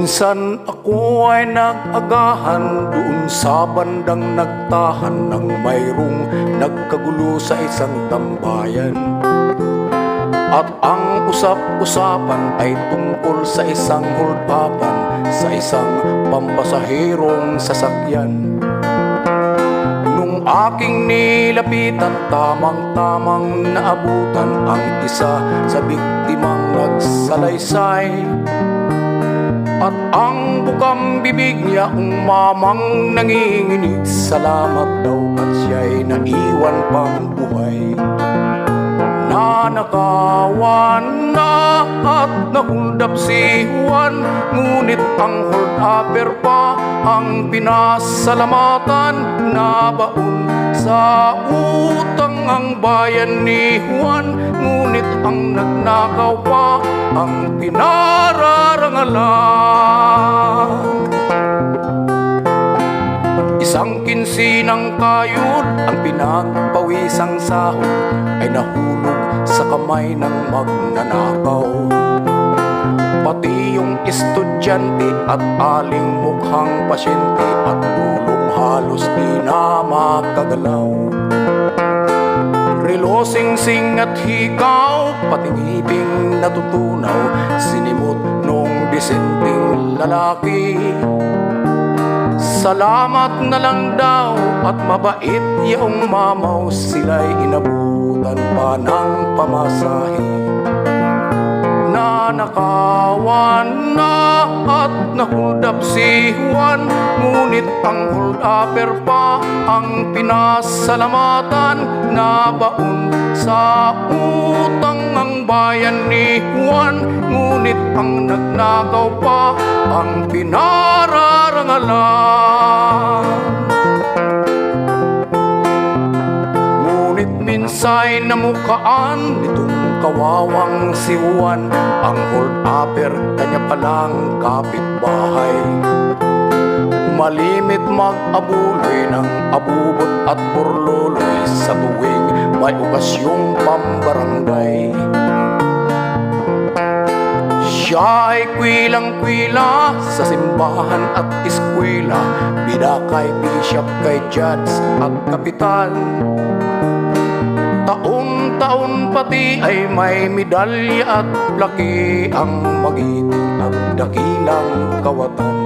Minsan ako ay nag-agahan doon sa bandang nagtahan ng mayroong nagkagulo sa isang tambayan. At ang usap-usapan ay tungkol sa isang hold-upan sa isang pampasahirong sasakyan. Nung aking nilapitan, tamang-tamang naabutan ang isa sa biktimang nagsalaysay. At ang bukang bibig niya umamang nanginginig, salamat daw at siya'y naiwan pang buhay. Nanakawan na at nahuldap si Juan, ngunit ang hold-upper pa ang pinasalamatan. Nabaon sa utang ang bayan ni Juan, ngunit ang nagnakaw pa ang pinararangalan. Isang kinsinang kayod ang pinagpawisang sahod ay nahulog sa kamay ng magnanakaw. Pati yung estudyante at aling mukhang pasyente at lulong halos di na makagalaw. Relo, singsing at hikaw, pati ngiping natutunaw, sinimot nung disenteng lalaki. Salamat na lang daw at mabait yung mamaw, sila'y inabutan pa ng pamasahe. Nanakawan na at nahuldap si Juan, ngunit ang hold-upper pa ang pinasalamatan. Nabaon sa utang ang bayan ni Juan, ngunit ang nagnakaw pa ang pinararangalan. Ngunit minsay namukaan nitong kawawang si Juan, ang hold-upper kanya palang kapitbahay. Malimit mag-abuloy ng abubot at burloloy sa tuwing may okasyong pambarangay. Siya ay kwilang-kwila sa simbahan at eskwela, bida kay bishop, kay judge at kapitan. Taon-taon pati ay may medalya at plaki ang magiting at dakilang kawatan.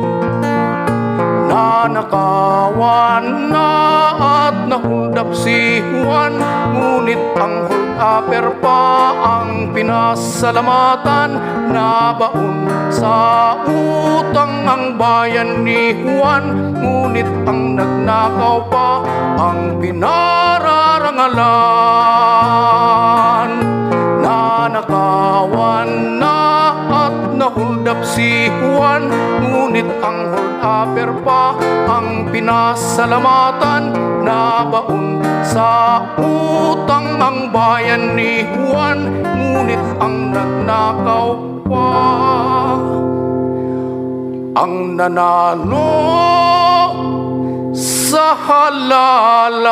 Nanakawan na at nahuldap si Juan, ngunit ang hold-upper pa ang pinasalamatan. Nabaon sa utang ang bayan ni Juan, ngunit ang nagnakaw pa ang pinararangalan. Nanakawan na at nahuldap si Juan, ngunit ang hold-upper pa ang pinasalamatan. Nabaon sa utang ang bayan ni Juan, ngunit ang nagnakaw pa ang nanalo sa halalan.